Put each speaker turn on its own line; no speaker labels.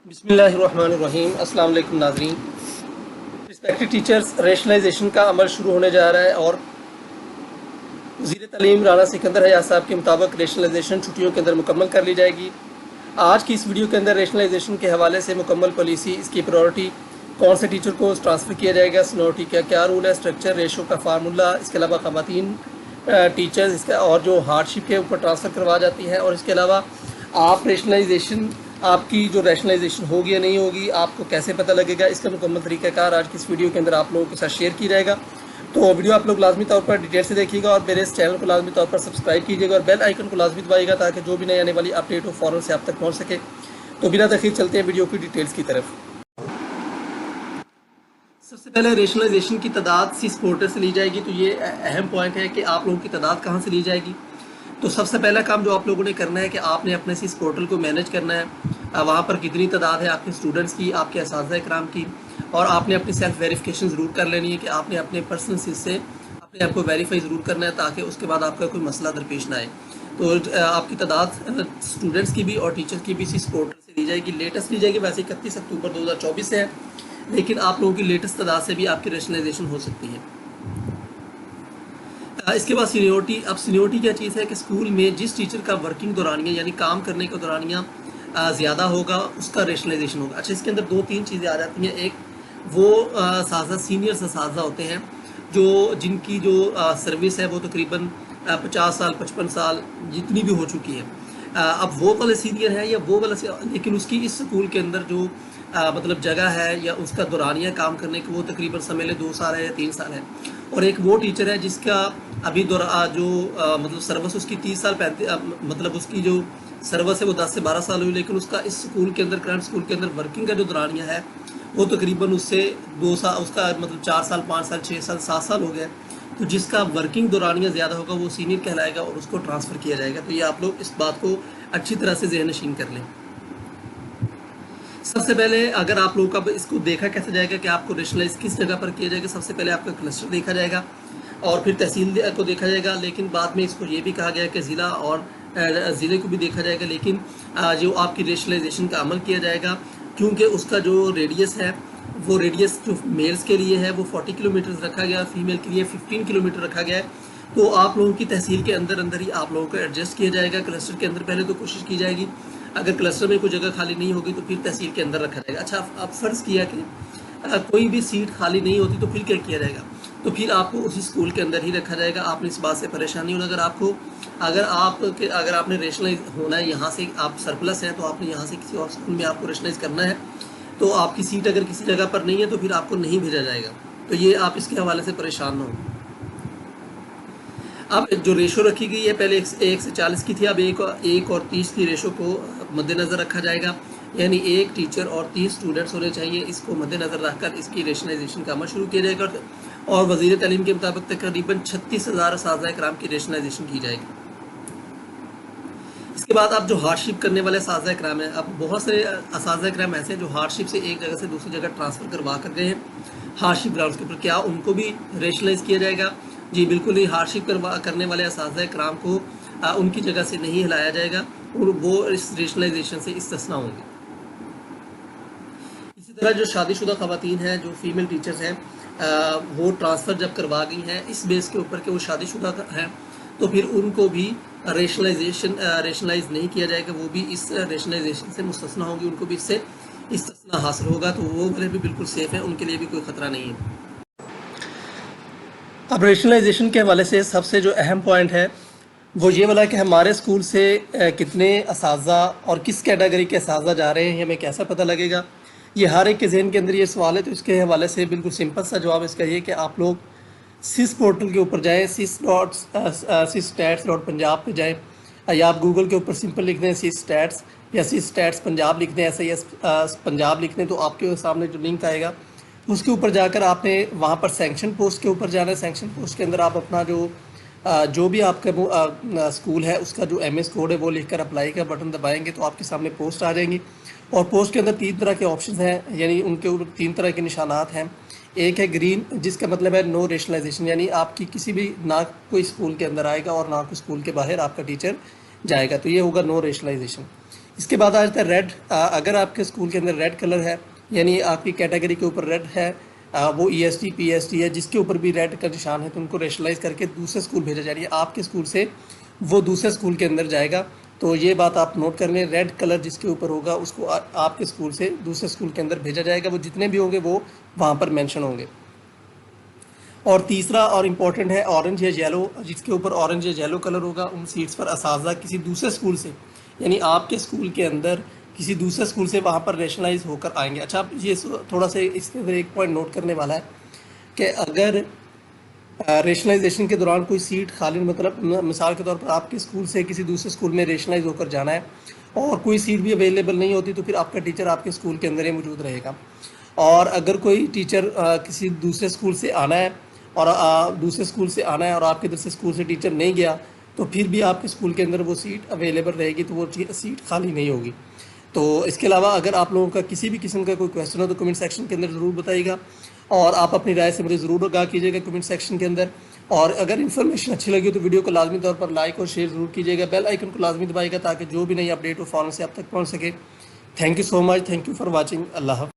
बिस्मिल्लाहिर्रहमानिर्रहीम। अस्सलाम वालेकुम नाज़रीन। रिस्पेक्टेड टीचर्स, रेशनलाइजेशन का अमल शुरू होने जा रहा है और वज़ीर तालीम राना सिकंदर हयात साहब के मुताबिक रेशनलाइजेशन छुट्टियों के अंदर मुकम्मल कर ली जाएगी। आज की इस वीडियो के अंदर रेशनलाइजेशन के हवाले से मुकम्मल पॉलिसी, इसकी प्रायोरिटी, कौन से टीचर को ट्रांसफ़र किया जाएगा, सीनियरिटी का क्या रूल है, स्ट्रक्चर, रेशो का फार्मूला, इसके अलावा ख़वातीन टीचर्स इसका और जो हार्डशिप के ऊपर ट्रांसफ़र करवा जाती है, और इसके अलावा आप रेशनलाइजेशन, आपकी जो रेशनलाइजेशन होगी या नहीं होगी, आपको कैसे पता लगेगा, इसका मुकम्मल तरीक़ाकार आज की इस वीडियो के अंदर आप लोगों के साथ शेयर किया जाएगा। तो वीडियो आप लोग लाजमी तौर पर डिटेल से देखिएगा और मेरे इस चैनल को लाजमी तौर पर सब्सक्राइब कीजिएगा और बेल आइकन को लाजमी दबाइएगा ताकि जो भी नई आने वाली अपडेट हो फ़ौरन से आप तक पहुँच सके। तो बिना तखीर चलते हैं वीडियो की डिटेल्स की तरफ। सबसे पहले रेशनलाइजेशन की तादाद सिस पोर्टल से ली जाएगी। तो ये अहम पॉइंट है कि आप लोगों की तादाद कहाँ से ली जाएगी। तो सबसे पहला काम जो आप लोगों ने करना है कि आपने अपने सिस पोर्टल को मैनेज करना है। वहाँ पर कितनी तादाद है आपके स्टूडेंट्स की, आपके असातिज़ा इकराम की, और आपने अपनी सेल्फ वेरिफिकेशन ज़रूर कर लेनी है कि आपने अपने पर्सनल सिस से अपने आप को वेरीफाई ज़रूर करना है ताकि उसके बाद आपका कोई मसला दरपेश ना आए। तो आपकी तादाद स्टूडेंट्स की भी और टीचर्स की भी सिस पोर्टल से ली जाएगी। लेटेस्ट ली जाएगी, वैसे 31 अक्टूबर 2024 से है, लेकिन आप लोगों की लेटेस्ट तादाद से भी आपकी रेशनलाइजेशन हो सकती है। इसके बाद सीनियोरिटी। अब सीनियोरिटी क्या चीज़ है कि स्कूल में जिस टीचर का वर्किंग दौरानिया यानी काम करने का दौरानिया ज़्यादा होगा उसका रेशनलाइजेशन होगा। अच्छा, इसके अंदर दो तीन चीज़ें आ जाती हैं। एक वो साज़ा सीनियर साज़ा होते हैं जिनकी जो सर्विस है वो तकरीबन 50 साल 55 साल जितनी भी हो चुकी है। अब वो वाले सीनियर है या वो वाला, लेकिन उसकी इस स्कूल के अंदर जो मतलब जगह है या उसका दौरानिया काम करने की वो तकरीबन समझ लें 2 साल है या 3 साल है। और एक वो टीचर है जिसका अभी मतलब सर्विस उसकी 30 साल मतलब उसकी जो सर्विस है वो 10 से 12 साल हुई, लेकिन उसका इस स्कूल के अंदर, करंट स्कूल के अंदर वर्किंग का जो दौरानिया है वो तकरीबन उससे 2 साल, उसका मतलब 4 साल 5 साल 6 साल 7 साल हो गया। तो जिसका वर्किंग दौरानिया ज़्यादा होगा वो सीनियर कहलाएगा और उसको ट्रांसफ़र किया जाएगा। तो ये आप लोग इस बात को अच्छी तरह से ज़हन नशीन कर लें। सबसे पहले अगर आप लोगों का इसको देखा कैसे जाएगा कि आपको रेशनलाइज किस जगह पर किया जाएगा, सबसे पहले आपका क्लस्टर देखा जाएगा और फिर तहसील को देखा जाएगा, लेकिन बाद में इसको ये भी कहा गया कि ज़िला और ज़िले को भी देखा जाएगा। लेकिन जो आपकी रेशनलाइजेशन का अमल किया जाएगा, क्योंकि उसका जो रेडियस है वो रेडियस जो मेल्स के लिए है वो 40 किलोमीटर रखा गया, फीमेल के लिए 15 किलोमीटर रखा गया है। तो आप लोगों की तहसील के अंदर अंदर ही आप लोगों को एडजस्ट किया जाएगा। क्लस्टर के अंदर पहले तो कोशिश की जाएगी, अगर क्लस्टर में कोई जगह खाली नहीं होगी तो फिर तहसील के अंदर रखा जाएगा। अच्छा, अब फ़र्ज़ किया कि कोई भी सीट खाली नहीं होती तो फिर क्या किया जाएगा, तो फिर आपको उसी स्कूल के अंदर ही रखा जाएगा। आपने इस बात से परेशानी होना, अगर आपने रेशनलाइज होना है, यहाँ से आप सरप्लस हैं तो आपने यहाँ से किसी और स्कूल में आपको रेशनलाइज करना है, तो आपकी सीट अगर किसी जगह पर नहीं है तो फिर आपको नहीं भेजा जाएगा। तो ये आप इसके हवाले से परेशान ना हो। अब जो रेशो रखी गई है पहले 1 से 40 की थी, अब 1 और 30 की रेशो को मद्देनज़र रखा जाएगा, यानी 1 टीचर और 30 स्टूडेंट्स होने चाहिए। इसको मद्देनज़र रखकर इसकी रेशनलाइजेशन का अमल शुरू किया जाएगा और वज़ीर तालीम के मुताबिक तकरीबन 36,000 असातिज़ा इकराम की रेशनलाइजेशन की जाएगी। इसके बाद आप जो हार्डशिप करने वाले असातिज़ा इकराम हैं, अब बहुत सारे असातिज़ा इकराम ऐसे हैं जो हार्डशिप से एक जगह से दूसरी जगह ट्रांसफ़र करवा कर गए हैं हार्डशिप ग्राउंड्स के ऊपर, क्या उनको भी रेशनलाइज किया जाएगा? जी बिल्कुल ही। हार्डशिप करने वाले असातिज़ा इकराम को उनकी जगह से नहीं हिलाया जाएगा और वो इस रेशनलाइजेशन से इस्तिस्ना होंगे। इसी तरह जो शादीशुदा ख़वातीन हैं, जो फीमेल टीचर्स हैं, वो ट्रांसफ़र जब करवा गई हैं इस बेस के ऊपर कि वो शादीशुदा हैं, तो फिर उनको भी रेशनलाइज नहीं किया जाएगा, वो भी इस रेशनलाइजेशन से मुस्तना होंगी, उनको भी इससे इस्तिस्ना हासिल होगा। तो वो वाले भी बिल्कुल सेफ़ हैं, उनके लिए भी कोई ख़तरा नहीं है। अब रेशनलाइजेशन के हवाले से सबसे जो अहम पॉइंट है वो ये वाला कि हमारे स्कूल से कितने असातिज़ा और किस कैटेगरी के असातिज़ा जा रहे हैं, हमें कैसा पता लगेगा। ये हर एक के जहन के अंदर ये सवाल है। तो इसके हवाले से बिल्कुल सिंपल सा जवाब इसका ये कि आप लोग सिस पोर्टल के ऊपर जाएँ, sys.punjab पे जाएँ, या आप गूगल के ऊपर सिंपल लिख दें सिस स्टैट्स या सिस स्टैट्स पंजाब लिख दें, SIS पंजाब लिख दें, तो आपके सामने जो लिंक आएगा उसके ऊपर जाकर आपने वहाँ पर सैंक्शन पोस्ट के ऊपर जाना है। सैंक्शन पोस्ट के अंदर आप अपना जो भी आपका स्कूल है उसका जो MS कोड है वो लिखकर अप्लाई का बटन दबाएंगे तो आपके सामने पोस्ट आ जाएंगी। और पोस्ट के अंदर 3 तरह के ऑप्शन हैं, यानी उनके ऊपर 3 तरह के निशानात हैं। एक है ग्रीन, जिसका मतलब है नो रेशनलाइजेशन, यानी आपकी किसी भी ना कोई स्कूल के अंदर आएगा और ना कोई स्कूल के बाहर आपका टीचर जाएगा, तो ये होगा नो रेशनलाइजेशन। इसके बाद आ जाता है रेड। अगर आपके स्कूल के अंदर रेड कलर है, यानी आपकी कैटेगरी के ऊपर रेड है, वो EST PST है, जिसके ऊपर भी रेड का निशान है, तो उनको रेशनलाइज करके दूसरे स्कूल भेजा जा रही है। आपके स्कूल से वो दूसरे स्कूल के अंदर जाएगा। तो ये बात आप नोट कर लें, रेड कलर जिसके ऊपर होगा उसको आपके स्कूल से दूसरे स्कूल के अंदर भेजा जाएगा। वो जितने भी होंगे वो वहाँ पर मेंशन होंगे। और तीसरा और इम्पॉर्टेंट है ऑरेंज या येलो, जिसके ऊपर ऑरेंज या येलो कलर होगा, उन सीट्स पर असातिज़ा किसी दूसरे स्कूल से, यानी आपके स्कूल के अंदर किसी दूसरे स्कूल से वहाँ पर रेशनलाइज होकर आएंगे। अच्छा, आप ये थोड़ा सा इसके अंदर एक पॉइंट नोट करने वाला है कि अगर रेशनलाइजेशन के दौरान कोई सीट खाली, मतलब मिसाल के तौर पर आपके स्कूल से किसी दूसरे स्कूल में रेशनलाइज होकर जाना है और कोई सीट भी अवेलेबल नहीं होती, तो फिर आपका टीचर आपके स्कूल के अंदर ही मौजूद रहेगा। और अगर कोई टीचर किसी दूसरे स्कूल से आना है और आपके इधर से स्कूल से टीचर नहीं गया, तो फिर भी आपके स्कूल के अंदर वो सीट अवेलेबल रहेगी, तो वो सीट खाली नहीं होगी। तो इसके अलावा अगर आप लोगों का किसी भी किस्म का कोई क्वेश्चन हो तो कमेंट सेक्शन के अंदर ज़रूर बताइएगा, और आप अपनी राय से मुझे ज़रूर आगाह कीजिएगा कमेंट सेक्शन के अंदर। और अगर इन्फॉर्मेशन अच्छी लगी तो वीडियो को लाजमी तौर पर लाइक और शेयर ज़रूर कीजिएगा। बेल आइकन को लाजमी दबाइएगा ताकि जो भी नई अपडेट हो फ़ौरन से आप तक पहुँच सके। Thank you so much, thank you for watching. Allah.